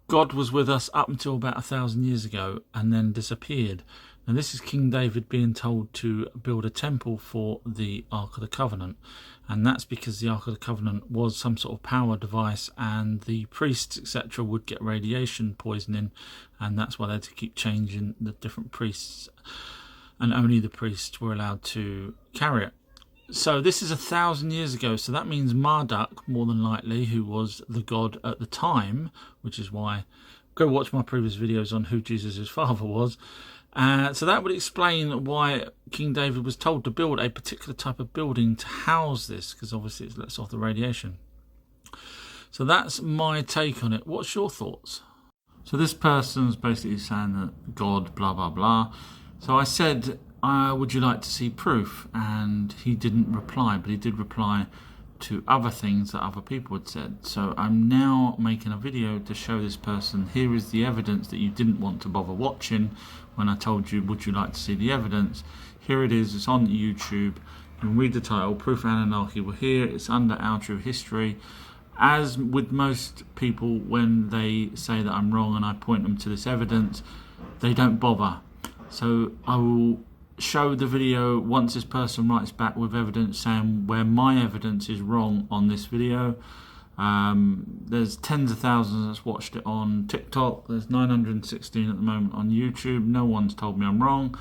God was with us up until about 1,000 years ago and then disappeared. Now this is King David being told to build a temple for the Ark of the Covenant, and that's because the Ark of the Covenant was some sort of power device and the priests etc. would get radiation poisoning, and that's why they had to keep changing the different priests, and only the priests were allowed to carry it. So this is 1,000 years ago, so that means Marduk, more than likely, who was the god at the time, which is why go watch my previous videos on who Jesus' father was. So that would explain why King David was told to build a particular type of building to house this, because obviously it lets off the radiation. So that's my take on it. What's your thoughts? So this person's basically saying that God, blah, blah, blah. So I said, would you like to see proof? And he didn't reply, but he did reply to other things that other people had said. So I'm now making a video to show this person, here is the evidence that you didn't want to bother watching when I told you, would you like to see the evidence? Here it is, it's on YouTube. You can read the title, Proof and Anarchy were here. It's under Our True History. As with most people, when they say that I'm wrong and I point them to this evidence, they don't bother. So I will show the video once this person writes back with evidence saying where my evidence is wrong on this video. There's tens of thousands that's watched it on TikTok. There's 916 at the moment on YouTube. No one's told me I'm wrong.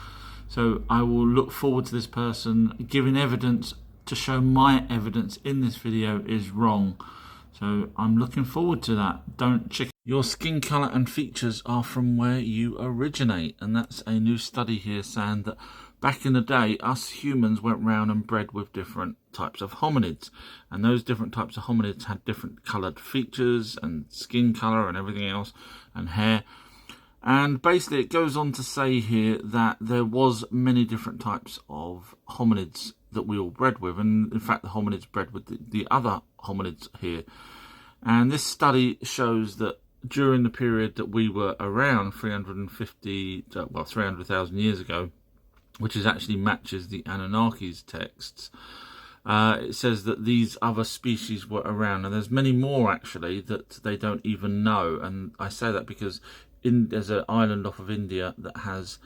So I will look forward to this person giving evidence to show my evidence in this video is wrong. So I'm looking forward to that. Don't chicken. Your skin colour and features are from where you originate. And that's a new study here saying that back in the day, us humans went round and bred with different types of hominids. And those different types of hominids had different coloured features and skin colour and everything else and hair. And basically it goes on to say here that there was many different types of hominids that we all bred with. And in fact, the hominids bred with the other hominids here. And this study shows that during the period that we were around, 300,000 years ago, which is actually matches the Anunnaki's texts, it says that these other species were around, and there's many more actually that they don't even know. And I say that because there's an island off of India that has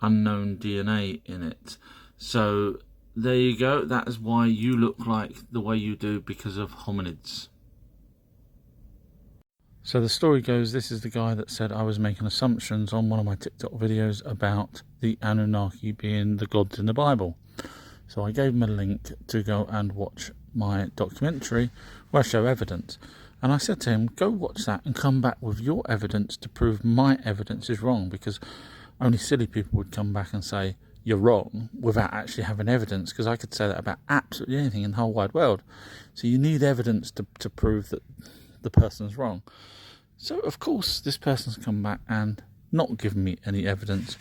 unknown DNA in it. So there you go, that is why you look like the way you do, because of hominids. So the story goes, this is the guy that said I was making assumptions on one of my TikTok videos about the Anunnaki being the gods in the Bible. So I gave him a link to go and watch my documentary where I show evidence. And I said to him, go watch that and come back with your evidence to prove my evidence is wrong, because only silly people would come back and say you're wrong without actually having evidence, because I could say that about absolutely anything in the whole wide world. So you need evidence to prove that the person's wrong. So of course this person's come back and not given me any evidence.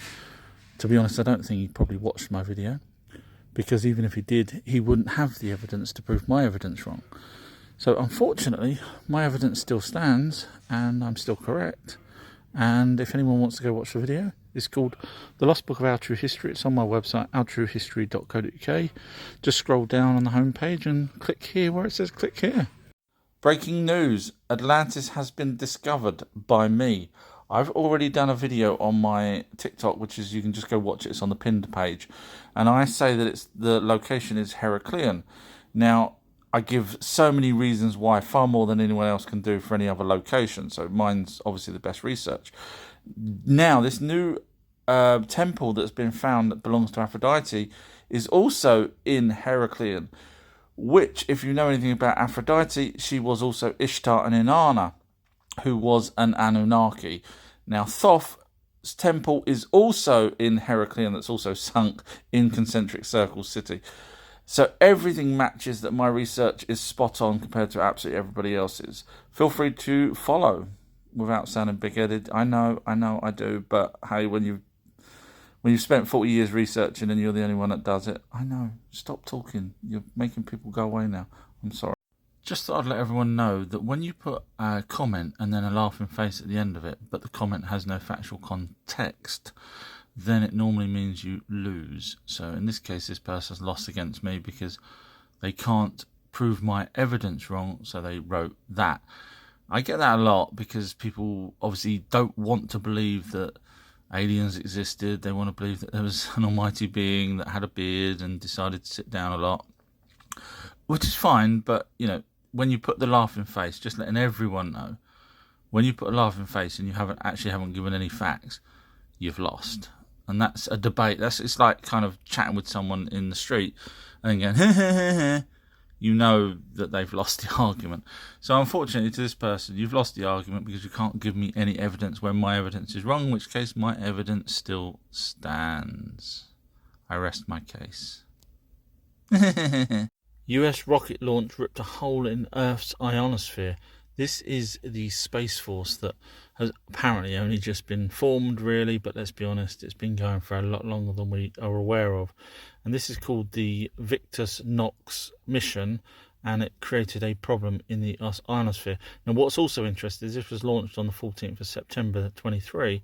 To be honest, I don't think he probably watched my video, because even if he did, he wouldn't have the evidence to prove my evidence wrong. So unfortunately my evidence still stands and I'm still correct. And if anyone wants to go watch the video, it's called The Lost Book of Our True History. It's on my website, ourtruehistory.co.uk. Just scroll down on the homepage and click here where it says click here. Breaking news, Atlantis has been discovered by me. I've already done a video on my TikTok, which is, you can just go watch it, it's on the pinned page. And I say that the location is Heraclean. Now, I give so many reasons why, far more than anyone else can do for any other location. So mine's obviously the best research. Now, this new temple that's been found that belongs to Aphrodite is also in Heraclean, which, if you know anything about Aphrodite, she was also Ishtar and Inanna, who was an Anunnaki. Now, Thoth's temple is also in Heraclean, that's also sunk in Concentric Circle City. So everything matches that my research is spot on compared to absolutely everybody else's. Feel free to follow without sounding big-headed. I know I do, but hey, when you've spent 40 years researching and you're the only one that does it, I know. Stop talking. You're making people go away now. I'm sorry. Just thought I'd let everyone know that when you put a comment and then a laughing face at the end of it, but the comment has no factual context, then it normally means you lose. So in this case, this person's lost against me because they can't prove my evidence wrong, so they wrote that. I get that a lot because people obviously don't want to believe that aliens existed. They want to believe that there was an almighty being that had a beard and decided to sit down a lot, which is fine. But, you know, when you put the laughing face, just letting everyone know, when you put a laughing face and you haven't given any facts, you've lost. And that's a debate. It's like kind of chatting with someone in the street and then going, you know that they've lost the argument. So unfortunately to this person, you've lost the argument because you can't give me any evidence when my evidence is wrong, in which case my evidence still stands. I rest my case. US rocket launch ripped a hole in Earth's ionosphere. This is the Space Force that has apparently only just been formed, really, but let's be honest, it's been going for a lot longer than we are aware of. And this is called the Victus Nox mission, and it created a problem in the ionosphere. Now, what's also interesting is this was launched on the 14th of September 23,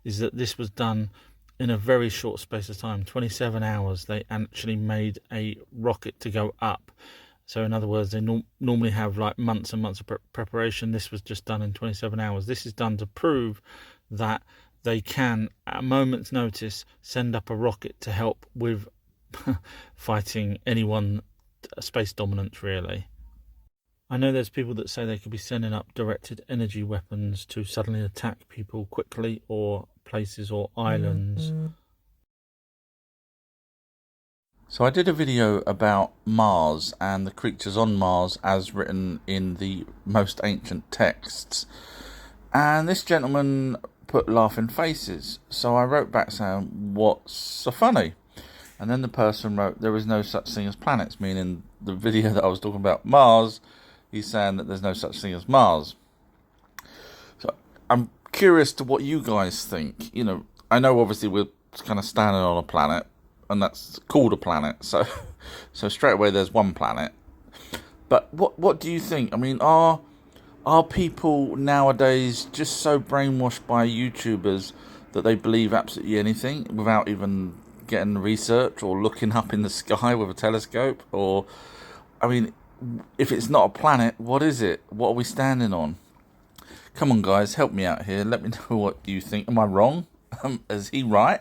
is that this was done in a very short space of time, 27 hours. They actually made a rocket to go up. So in other words, they normally have like months and months of preparation. This was just done in 27 hours. This is done to prove that they can, at a moment's notice, send up a rocket to help with fighting anyone, space dominance, really. I know there's people that say they could be sending up directed energy weapons to suddenly attack people quickly, or places or islands. So I did a video about Mars and the creatures on Mars as written in the most ancient texts. And this gentleman put laughing faces. So I wrote back saying, what's so funny? And then the person wrote, there is no such thing as planets, meaning the video that I was talking about Mars, he's saying that there's no such thing as Mars. So I'm curious to what you guys think. You know, I know obviously we're kind of standing on a planet, and that's called a planet, so straight away there's one planet. But what do you think? I mean, are people nowadays just so brainwashed by YouTubers that they believe absolutely anything without even getting research or looking up in the sky with a telescope? Or, I mean, if it's not a planet, what is it? What are we standing on? Come on, guys, help me out here. Let me know what you think. Am I wrong? Is he right?